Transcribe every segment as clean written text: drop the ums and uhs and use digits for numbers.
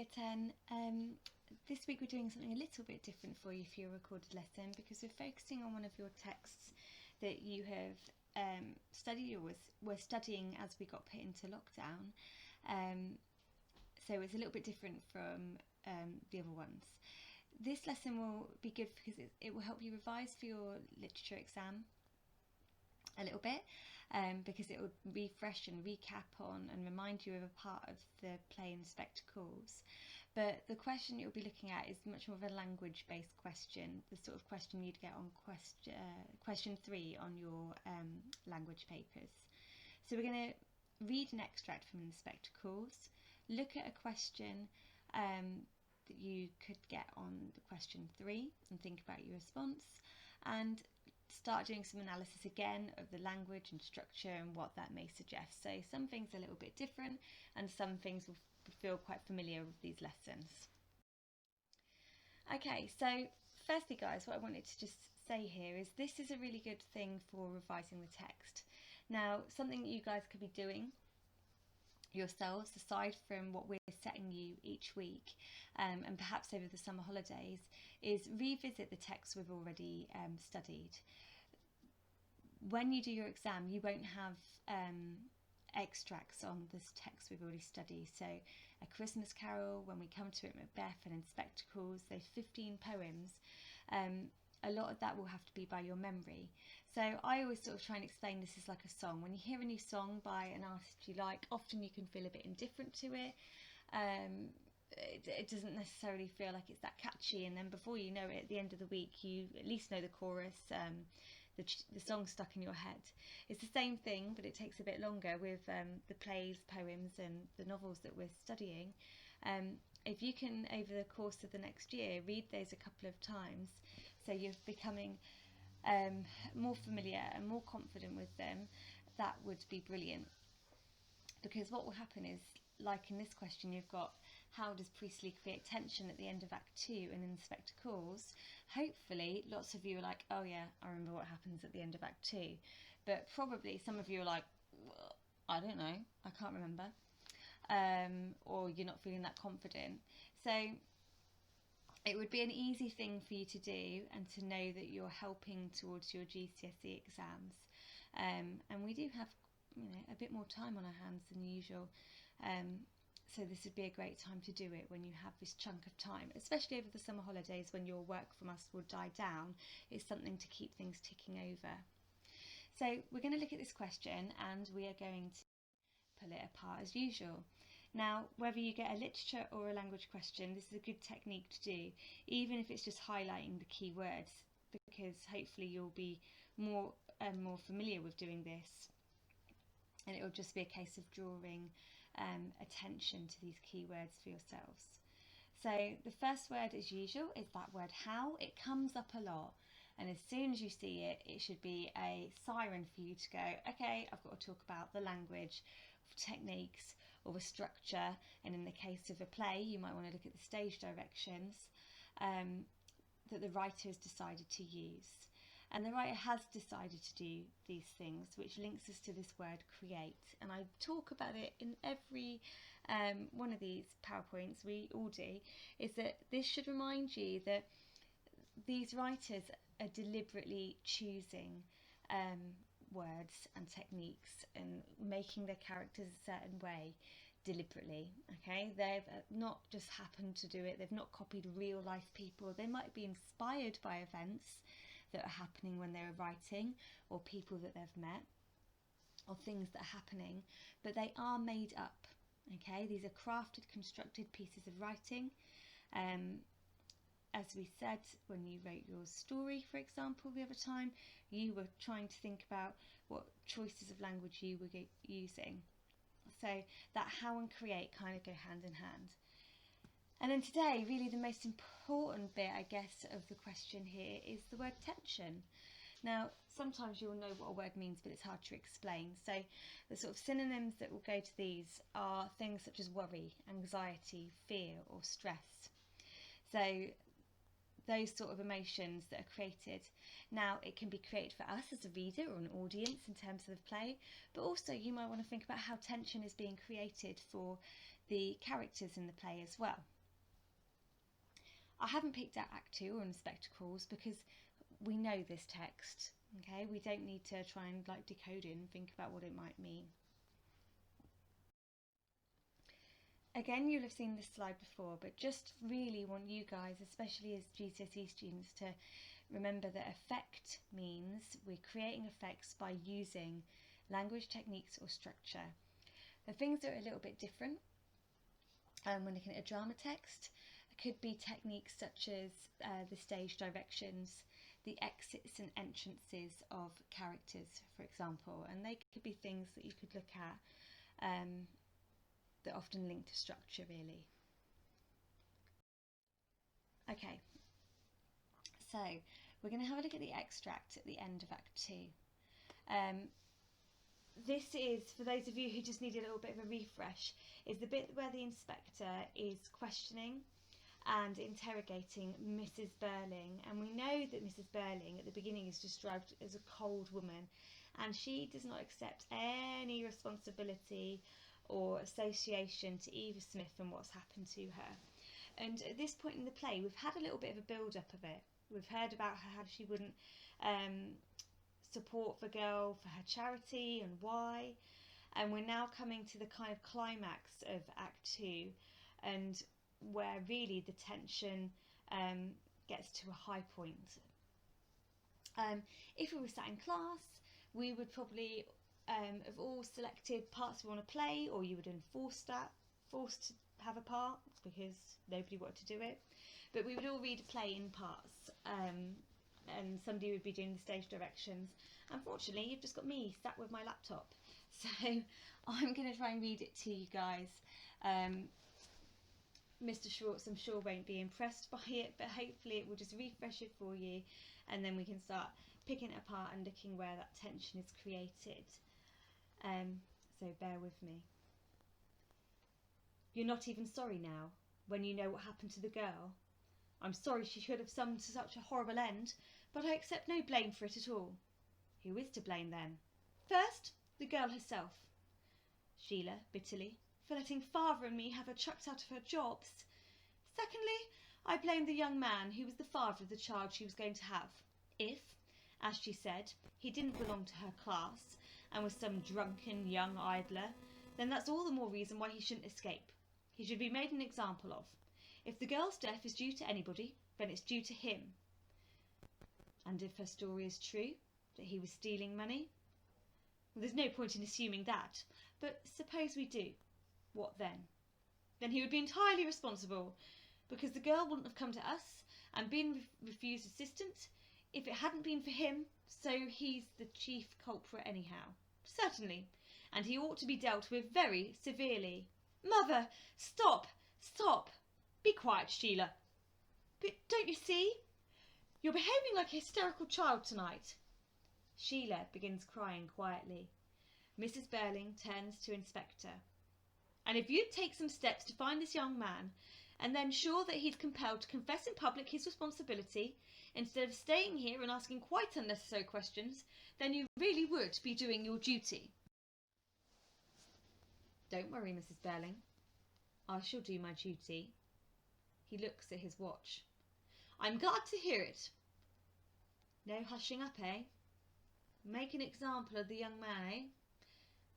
Year 10. This week we're doing something a little bit different for you for your recorded lesson, because we're focusing on one of your texts that you have studied or were studying as we got put into lockdown. So it's a little bit different from the other ones. This lesson will be good because it will help you revise for your literature exam a little bit, because it will refresh and recap on and remind you of a part of the play and spectacles. But the question you'll be looking at is much more of a language-based question, the sort of question you'd get on question 3 on your language papers. So we're going to read an extract from the spectacles, look at a question that you could get on the question 3 and think about your response, and start doing some analysis again of the language and structure and what that may suggest. So some things are a little bit different and some things will feel quite familiar with these lessons. Okay, so firstly guys, what I wanted to just say here is this is a really good thing for revising the text. Now, something that you guys could be doing yourselves, aside from what we're setting you each week, and perhaps over the summer holidays, is revisit the text we've already studied. When you do your exam, you won't have extracts on this text we've already studied. So A Christmas Carol, When We Come to It, Macbeth, and In Spectacles, those 15 poems, a lot of that will have to be by your memory. So I always sort of try and explain this is like a song. When you hear a new song by an artist you like, often you can feel a bit indifferent to it. It doesn't necessarily feel like it's that catchy, and then before you know it, at the end of the week, you at least know the chorus, the song stuck in your head. It's the same thing, but it takes a bit longer with the plays, poems, and the novels that we're studying. If you can, over the course of the next year, read those a couple of times, so you're becoming more familiar and more confident with them, that would be brilliant. Because what will happen is, like in this question, you've got how does Priestley create tension at the end of Act 2 and in the Spectacles. Hopefully lots of you are like, oh yeah, I remember what happens at the end of Act 2. But probably some of you are like, well, I don't know, I can't remember. Or you're not feeling that confident. So it would be an easy thing for you to do and to know that you're helping towards your GCSE exams. And we do have, a bit more time on our hands than usual. So this would be a great time to do it when you have this chunk of time, especially over the summer holidays when your work from us will die down. It's something to keep things ticking over. So we're going to look at this question and we are going to pull it apart as usual. Now, whether you get a literature or a language question, this is a good technique to do, even if it's just highlighting the key words, because hopefully you'll be more and more familiar with doing this, and it will just be a case of drawing attention to these key words for yourselves. So the first word, as usual, is that word how. It comes up a lot, and as soon as you see it, it should be a siren for you to go, okay, I've got to talk about the language, techniques, or the structure, and in the case of a play, you might want to look at the stage directions that the writer has decided to use. And the writer has decided to do these things, which links us to this word create. And I talk about it in every one of these PowerPoints, we all do, is that this should remind you that these writers are deliberately choosing words and techniques and making their characters a certain way deliberately. Okay, they've not just happened to do it, they've not copied real life people. They might be inspired by events that are happening when they're writing, or people that they've met, or things that are happening, but they are made up. Okay, these are crafted, constructed pieces of writing. As we said, when you wrote your story, for example, the other time, you were trying to think about what choices of language you were using. So that how and create kind of go hand in hand. And then today, really the most important bit, I guess, of the question here is the word tension. Now, sometimes you'll know what a word means, but it's hard to explain. So the sort of synonyms that will go to these are things such as worry, anxiety, fear, or stress. So those sort of emotions that are created. Now, it can be created for us as a reader or an audience in terms of the play, but also you might want to think about how tension is being created for the characters in the play as well. I haven't picked out Act 2 or Inspector Calls because we know this text, okay? We don't need to try and like decode it and think about what it might mean. Again, you'll have seen this slide before, but just really want you guys, especially as GCSE students, to remember that effect means we're creating effects by using language, techniques or structure. The things that are a little bit different when looking at a drama text could be techniques such as the stage directions, the exits and entrances of characters, for example, and they could be things that you could look at that often link to structure, really. Okay, so we're going to have a look at the extract at the end of Act 2. This is, for those of you who just need a little bit of a refresh, is the bit where the inspector is questioning and interrogating Mrs. Burling, and we know that Mrs. Burling at the beginning is described as a cold woman, and she does not accept any responsibility or association to Eva Smith and what's happened to her. And at this point in the play, we've had a little bit of a build-up of it. We've heard about her, how she wouldn't support the girl for her charity and why, and we're now coming to the kind of climax of Act 2, and where really the tension gets to a high point. If we were sat in class, we would probably have all selected parts we want to play, or you would have been forced to have a part because nobody wanted to do it. But we would all read a play in parts, and somebody would be doing the stage directions. Unfortunately, you've just got me sat with my laptop, so I'm going to try and read it to you guys. Mr. Schwartz, I'm sure, won't be impressed by it, but hopefully it will just refresh it for you, and then we can start picking it apart and looking where that tension is created. So bear with me. You're not even sorry now, when you know what happened to the girl. I'm sorry she should have summoned to such a horrible end, but I accept no blame for it at all. Who is to blame then? First, the girl herself. Sheila, bitterly, for letting father and me have her chucked out of her jobs. Secondly, I blame the young man who was the father of the child she was going to have. If, as she said, he didn't belong to her class and was some drunken young idler, then that's all the more reason why he shouldn't escape. He should be made an example of. If the girl's death is due to anybody, then it's due to him. And if her story is true, that he was stealing money? Well, there's no point in assuming that, but suppose we do. What then? Then he would be entirely responsible, because the girl wouldn't have come to us and been refused assistance if it hadn't been for him, so he's the chief culprit anyhow. Certainly, and he ought to be dealt with very severely. Mother, stop, stop. Be quiet, Sheila. But don't you see? You're behaving like a hysterical child tonight. Sheila begins crying quietly. Mrs. Burling turns to Inspector. And if you'd take some steps to find this young man, and then sure that he's compelled to confess in public his responsibility, instead of staying here and asking quite unnecessary questions, then you really would be doing your duty. Don't worry, Mrs. Burling. I shall do my duty. He looks at his watch. I'm glad to hear it. No hushing up, eh? Make an example of the young man, eh?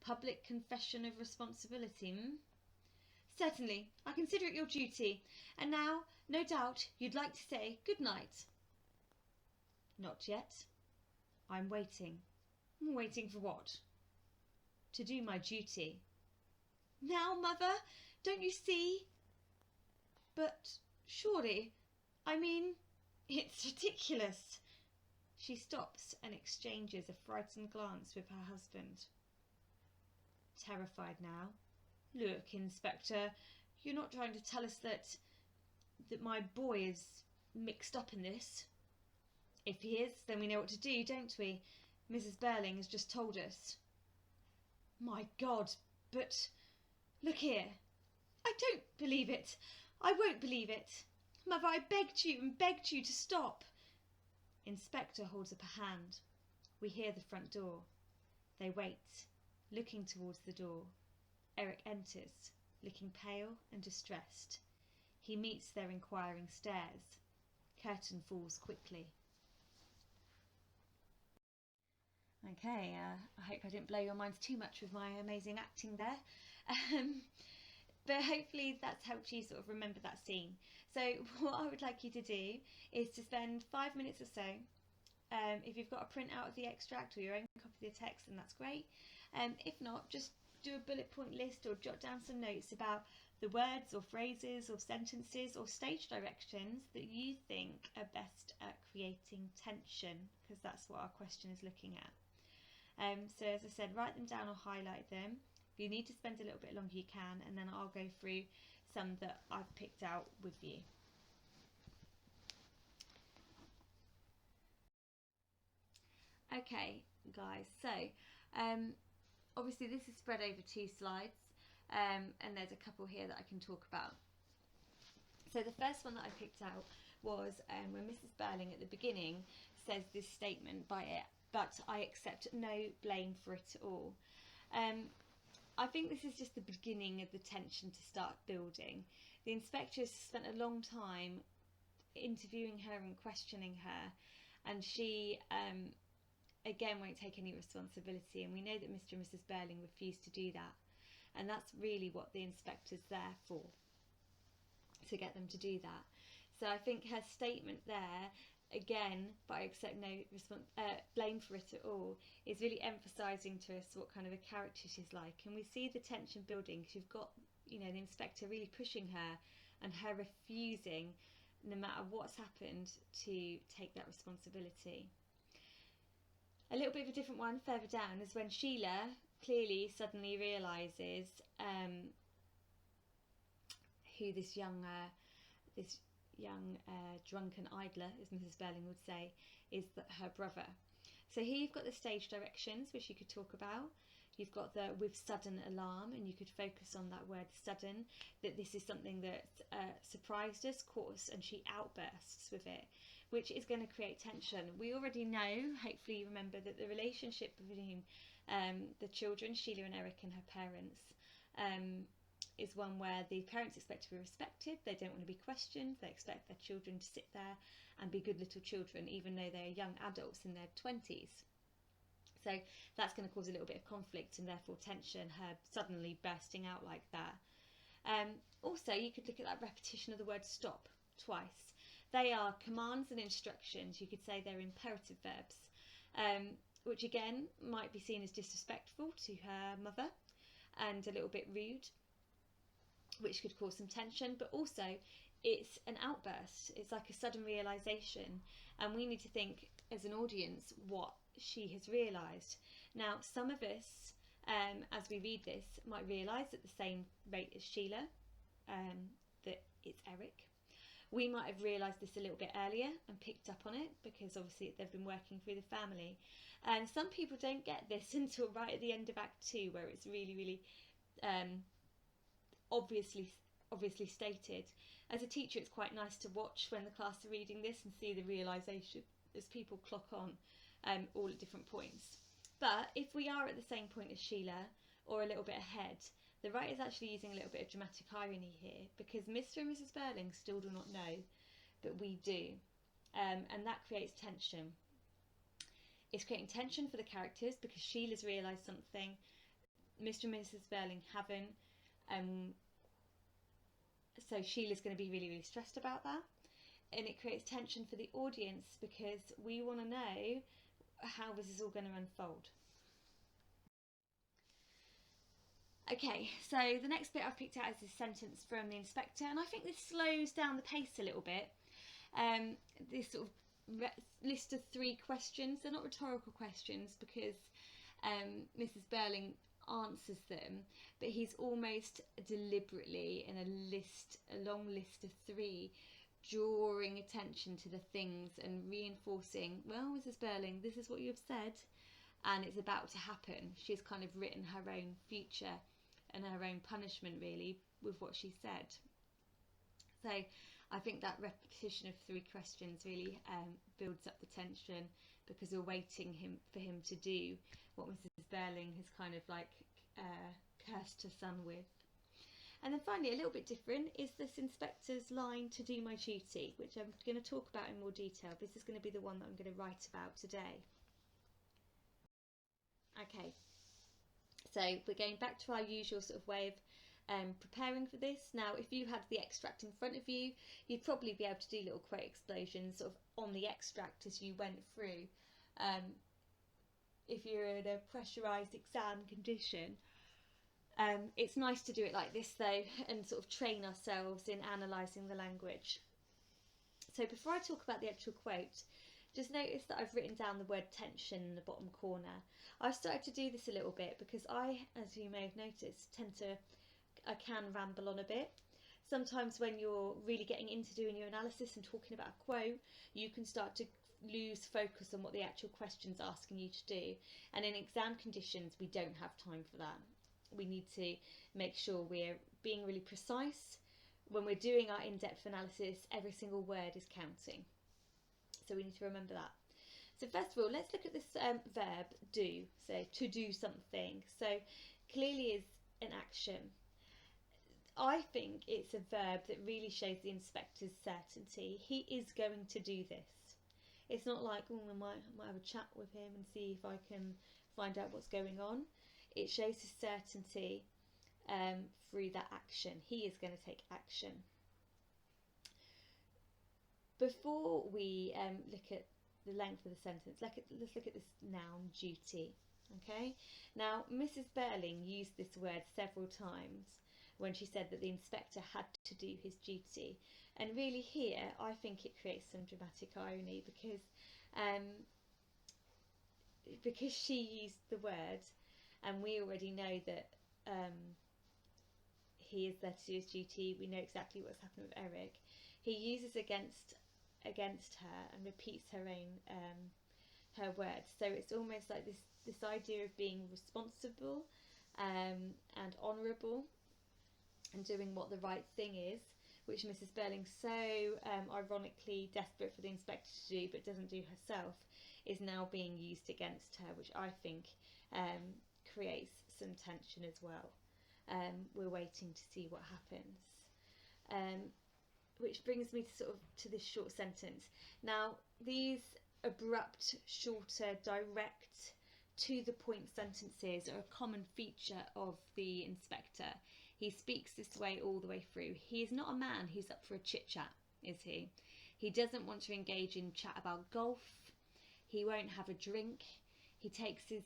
Public confession of responsibility, Certainly, I consider it your duty. And now, no doubt, you'd like to say good night. Not yet. I'm waiting. Waiting for what? To do my duty. Now, Mother, don't you see? But surely, I mean, it's ridiculous. She stops and exchanges a frightened glance with her husband. Terrified now. Look, Inspector, you're not trying to tell us that my boy is mixed up in this? If he is, then we know what to do, don't we? Mrs. Burling has just told us. My God, but look here. I don't believe it. I won't believe it. Mother, I begged you and begged you to stop. Inspector holds up a hand. We hear the front door. They wait, looking towards the door. Eric enters, looking pale and distressed. He meets their inquiring stares. Curtain falls quickly. Okay, I hope I didn't blow your minds too much with my amazing acting there. But hopefully that's helped you sort of remember that scene. So what I would like you to do is to spend 5 minutes or so. If you've got a print out of the extract or your own copy of the text, then that's great. If not, just do a bullet point list or jot down some notes about the words or phrases or sentences or stage directions that you think are best at creating tension, because that's what our question is looking at. So as I said, write them down or highlight them. If you need to spend a little bit longer, you can, and then I'll go through some that I've picked out with you. Okay, guys, so obviously this is spread over 2 slides, and there's a couple here that I can talk about. So the first one that I picked out was when Mrs. Burling at the beginning says this statement, but I accept no blame for it at all. I think this is just the beginning of the tension to start building. The inspector has spent a long time interviewing her and questioning her, and she again won't take any responsibility, and we know that Mr. and Mrs. Burling refused to do that, and that's really what the inspector's there for, to get them to do that. So I think her statement there, again, but I accept no blame for it at all, is really emphasising to us what kind of a character she's like. And we see the tension building because you've got, you know, the inspector really pushing her and her refusing, no matter what's happened, to take that responsibility. A little bit of a different one further down is when Sheila clearly suddenly realises who this young drunken idler, as Mrs. Burling would say, is her brother. So here you've got the stage directions, which you could talk about. You've got the with sudden alarm, and you could focus on that word sudden, that this is something that surprised us, caught us, and she outbursts with it, which is going to create tension. We already know, hopefully you remember, that the relationship between the children, Sheila and Eric, and her parents, is one where the parents expect to be respected. They don't want to be questioned. They expect their children to sit there and be good little children, even though they're young adults in their 20s. So that's going to cause a little bit of conflict and therefore tension, her suddenly bursting out like that. Also, you could look at that repetition of the word stop twice. They are commands and instructions. You could say they're imperative verbs, which again might be seen as disrespectful to her mother and a little bit rude, which could cause some tension, but also it's an outburst. It's like a sudden realisation, and we need to think as an audience what she has realised. Now, some of us, as we read this, might realise at the same rate as Sheila, that it's Eric. We might have realised this a little bit earlier and picked up on it because obviously they've been working through the family. And some people don't get this until right at the end of Act 2, where it's really, really obviously stated. As a teacher, it's quite nice to watch when the class are reading this and see the realisation as people clock on all at different points. But if we are at the same point as Sheila or a little bit ahead, the writer's actually using a little bit of dramatic irony here, because Mr. and Mrs. Burling still do not know, but we do, and that creates tension. It's creating tension for the characters because Sheila's realised something, Mr. and Mrs. Burling haven't. So Sheila's going to be really, really stressed about that, and it creates tension for the audience because we want to know how this is all going to unfold. Okay, so the next bit I've picked out is this sentence from the inspector, and I think this slows down the pace a little bit. This sort of list of 3 questions, they're not rhetorical questions because Mrs. Burling answers them, but he's almost deliberately in a long list of 3, drawing attention to the things and reinforcing, well, Mrs. Burling, this is what you have said, and it's about to happen. She's kind of written her own future and her own punishment really with what she said. So I think that repetition of 3 questions really builds up the tension, because we're waiting for him to do what Mrs. Burling has kind of like cursed her son with. And then finally, a little bit different is this inspector's line, to do my duty, which I'm going to talk about in more detail. This is going to be the one that I'm going to write about today. Okay, so we're going back to our usual sort of way of preparing for this. Now, if you had the extract in front of you, you'd probably be able to do little quote explosions sort of on the extract as you went through. If you're in a pressurised exam condition, it's nice to do it like this though, and sort of train ourselves in analysing the language. So before I talk about the actual quote, just notice that I've written down the word tension in the bottom corner. I've started to do this a little bit because I, as you may have noticed, I can ramble on a bit. Sometimes when you're really getting into doing your analysis and talking about a quote, you can start to lose focus on what the actual question's asking you to do. And in exam conditions, we don't have time for that. We need to make sure we're being really precise. When we're doing our in-depth analysis, every single word is counting. So we need to remember that. So first of all, let's look at this verb do. So to do something. So clearly is an action. I think it's a verb that really shows the inspector's certainty. He is going to do this. It's not like, oh, I might have a chat with him and see if I can find out what's going on. It shows his certainty through that action. He is going to take action. Before we look at the length of the sentence, let's look at this noun, duty. Okay. Now, Mrs. Burling used this word several times when she said that the inspector had to do his duty. And really here, I think it creates some dramatic irony because she used the word, and we already know that he is there to do his duty. We know exactly what's happened with Eric. He uses against her and repeats her own her words. So it's almost like this idea of being responsible and honourable and doing what the right thing is, which Mrs. Burling's so ironically desperate for the inspector to do but doesn't do herself, is now being used against her, which I think creates some tension as well. We're waiting to see what happens. Which brings me to this short sentence. Now, these abrupt, shorter, direct, to the point sentences are a common feature of the inspector. He speaks this way all the way through. He is not a man who's up for a chit chat, is he? He doesn't want to engage in chat about golf. He won't have a drink. He takes his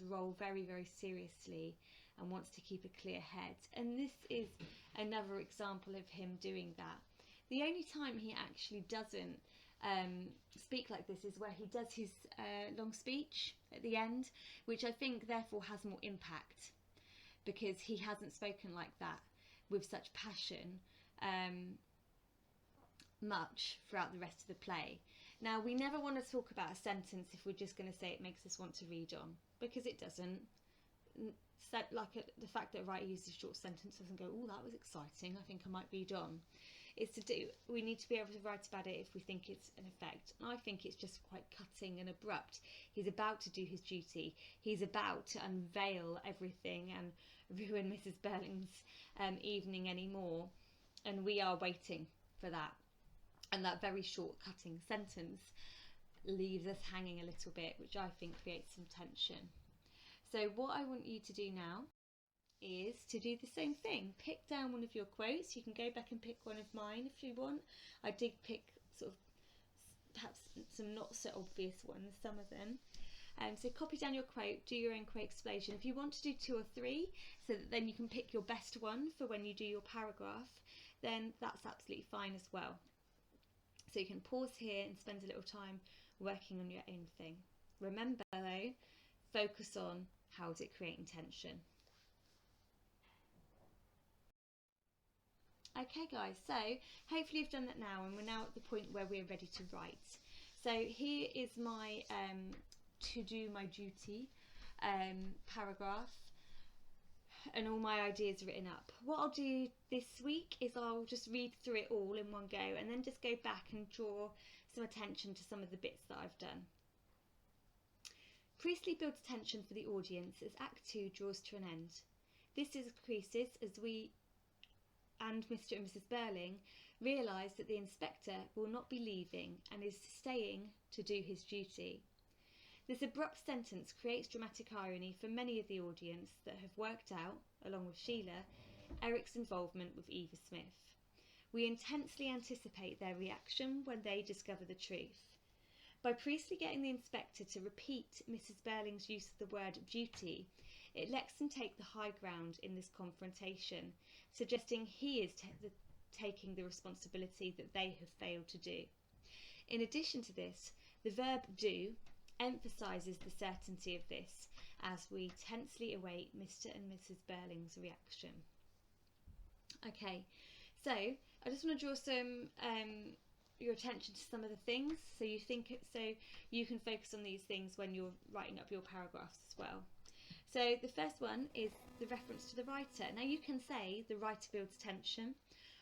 role very, very seriously and wants to keep a clear head. And this is another example of him doing that. The only time he actually doesn't speak like this is where he does his long speech at the end, which I think therefore has more impact, because he hasn't spoken like that with such passion much throughout the rest of the play. Now, we never want to talk about a sentence if we're just going to say it makes us want to read on, because it doesn't. The fact that a writer uses a short sentence doesn't go, oh, that was exciting, I think I might read on. We need to be able to write about it if we think it's an effect. And I think it's just quite cutting and abrupt. He's about to do his duty. He's about to unveil everything and ruin Mrs. Burling's evening anymore. And we are waiting for that. And that very short cutting sentence leaves us hanging a little bit, which I think creates some tension. So what I want you to do now is to do the same thing. Pick down one of your quotes. You can go back and pick one of mine if you want. I did pick sort of perhaps some not so obvious ones, some of them. So copy down your quote, do your own quote explosion. If you want to do 2 or 3, so that then you can pick your best one for when you do your paragraph, then that's absolutely fine as well. So you can pause here and spend a little time working on your own thing. Remember though, focus on how is it creating tension. Okay guys, so hopefully you've done that now, and we're now at the point where we're ready to write. So here is my to do my duty paragraph, and all my ideas written up. What I'll do this week is I'll just read through it all in one go and then just go back and draw some attention to some of the bits that I've done. Priestley builds tension for the audience as Act 2 draws to an end. This increases as we and Mr. and Mrs. Burling realise that the inspector will not be leaving and is staying to do his duty. This abrupt sentence creates dramatic irony for many of the audience that have worked out, along with Sheila, Eric's involvement with Eva Smith. We intensely anticipate their reaction when they discover the truth. By Priestley getting the inspector to repeat Mrs. Burling's use of the word duty, it lets them take the high ground in this confrontation, suggesting he is taking the responsibility that they have failed to do. In addition to this, the verb do emphasises the certainty of this as we tensely await Mr. and Mrs. Burling's reaction. Okay, so I just want to draw some your attention to some of the things so you can focus on these things when you're writing up your paragraphs as well. So the first one is the reference to the writer. Now you can say the writer builds tension,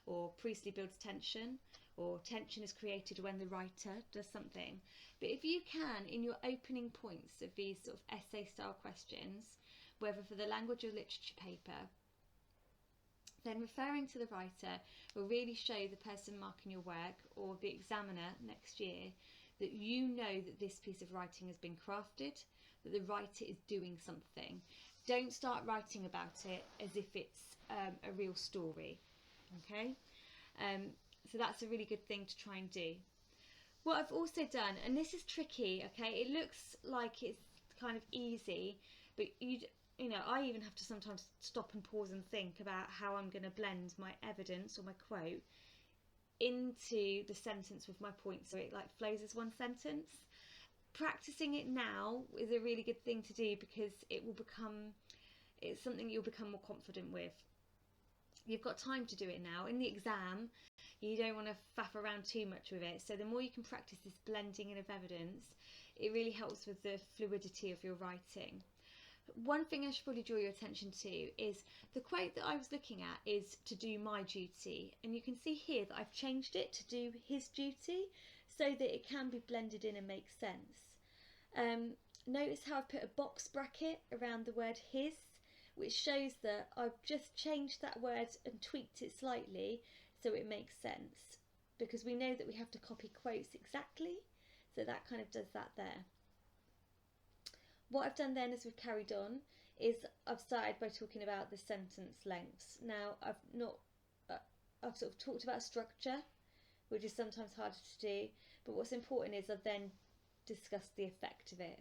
or Priestley builds tension, or tension is created when the writer does something. But if you can, in your opening points of these sort of essay style questions, whether for the language or literature paper, then referring to the writer will really show the person marking your work or the examiner next year that you know that this piece of writing has been crafted, that the writer is doing something. Don't start writing about it as if it's a real story, okay? So that's a really good thing to try and do. What I've also done, and this is tricky, okay, it looks like it's kind of easy, but you know, I even have to sometimes stop and pause and think about how I'm going to blend my evidence or my quote into the sentence with my point so it like flows as one sentence. Practicing it now is a really good thing to do because it's something you'll become more confident with. You've got time to do it now. In the exam, you don't want to faff around too much with it. So the more you can practice this blending in of evidence, it really helps with the fluidity of your writing. One thing I should probably draw your attention to is the quote that I was looking at is to do my duty. And you can see here that I've changed it to do his duty so that it can be blended in and make sense. Notice how I've put a box bracket around the word his, which shows that I've just changed that word and tweaked it slightly so it makes sense. Because we know that we have to copy quotes exactly, so that kind of does that there. What I've done then as we've carried on is I've started by talking about the sentence lengths. Now I've sort of talked about structure, which is sometimes harder to do, but what's important is I've then discussed the effect of it.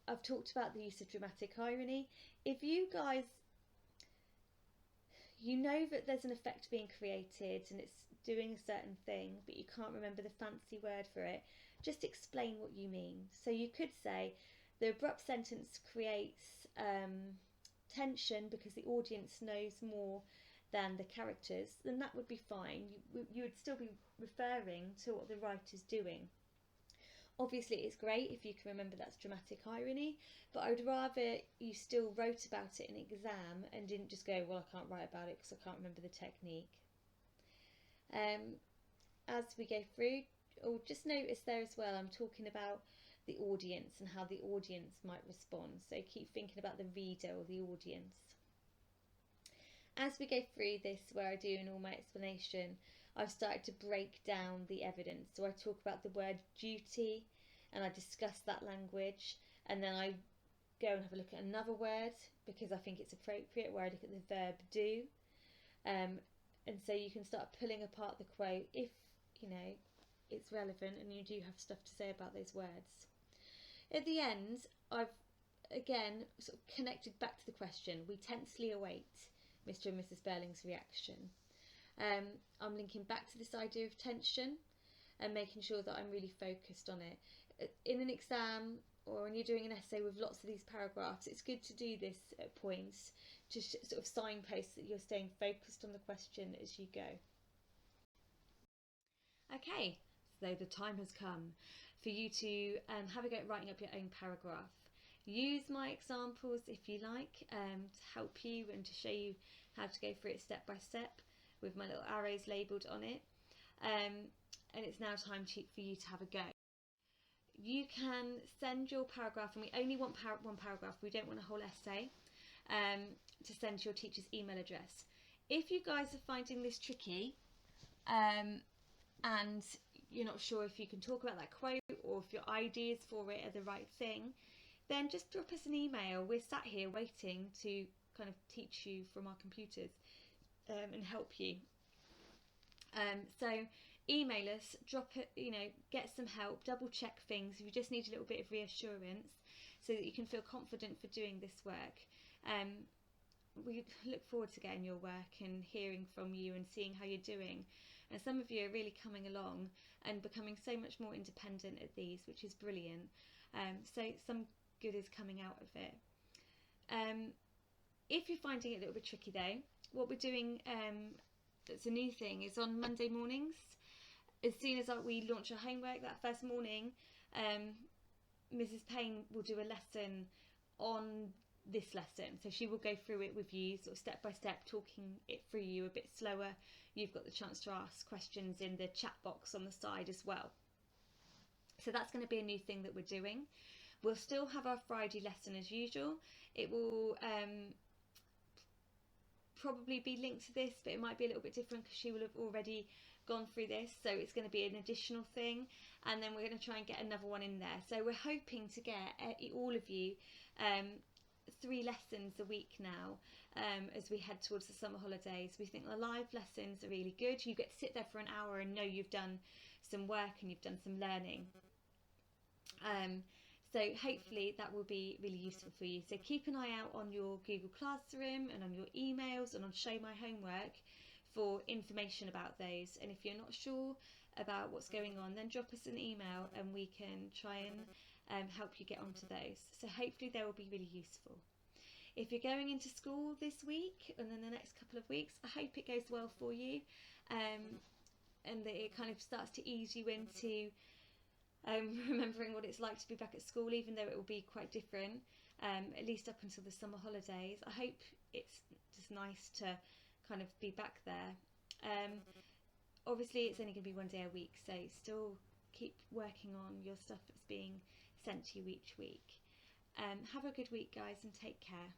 I've talked about the use of dramatic irony. If you guys, you know that there's an effect being created and it's doing a certain thing, but you can't remember the fancy word for it, just explain what you mean. So you could say the abrupt sentence creates tension because the audience knows more than the characters, then that would be fine. You would still be referring to what the writer's doing. Obviously it's great if you can remember that's dramatic irony, but I would rather you still wrote about it in an exam and didn't just go, well, I can't write about it because I can't remember the technique. As we go through, or just notice there as well, I'm talking about the audience and how the audience might respond. So keep thinking about the reader or the audience. As we go through this, where I do in all my explanation, I've started to break down the evidence. So I talk about the word duty and I discuss that language, and then I go and have a look at another word because I think it's appropriate, where I look at the verb do. And so you can start pulling apart the quote if, you know, it's relevant and you do have stuff to say about those words. At the end, I've again sort of connected back to the question. We tensely await Mr. and Mrs. Burling's reaction. I'm linking back to this idea of tension and making sure that I'm really focused on it. In an exam or when you're doing an essay with lots of these paragraphs, it's good to do this at points to sort of signpost that you're staying focused on the question as you go. Okay, so the time has come for you to have a go at writing up your own paragraph. Use my examples if you like to help you and to show you how to go through it step by step with my little arrows labelled on it. And it's now time for you to have a go. You can send your paragraph, and we only want one paragraph, we don't want a whole essay. to send your teacher's email address. If you guys are finding this tricky and you're not sure if you can talk about that quote or if your ideas for it are the right thing, then just drop us an email. We're sat here waiting to kind of teach you from our computers and help you. So email us, drop it, get some help, double check things if you just need a little bit of reassurance so that you can feel confident for doing this work. We look forward to getting your work and hearing from you and seeing how you're doing. And some of you are really coming along and becoming so much more independent at these, which is brilliant. So some good is coming out of it. If you're finding it a little bit tricky though, what we're doing, that's a new thing, is on Monday mornings, as soon as we launch our homework that first morning, Mrs. Payne will do a lesson on this lesson. So she will go through it with you, sort of step by step, talking it through you a bit slower. You've got the chance to ask questions in the chat box on the side as well. So that's going to be a new thing that we're doing. We'll still have our Friday lesson as usual. It will probably be linked to this, but it might be a little bit different because she will have already gone through this, so it's going to be an additional thing, and then we're going to try and get another one in there. So we're hoping to get all of you 3 lessons a week now as we head towards the summer holidays. We think the live lessons are really good. You get to sit there for an hour and know you've done some work and you've done some learning. So hopefully that will be really useful for you. So keep an eye out on your Google Classroom and on your emails and on Show My Homework for information about those. And if you're not sure about what's going on, then drop us an email and we can try and help you get onto those. So hopefully they will be really useful. If you're going into school this week and then the next couple of weeks, I hope it goes well for you, and that it kind of starts to ease you into remembering what it's like to be back at school, even though it will be quite different, at least up until the summer holidays. I hope it's just nice to kind of be back there. Obviously it's only going to be 1 day a week, so still keep working on your stuff that's being sent to you each week. Have a good week, guys, and take care.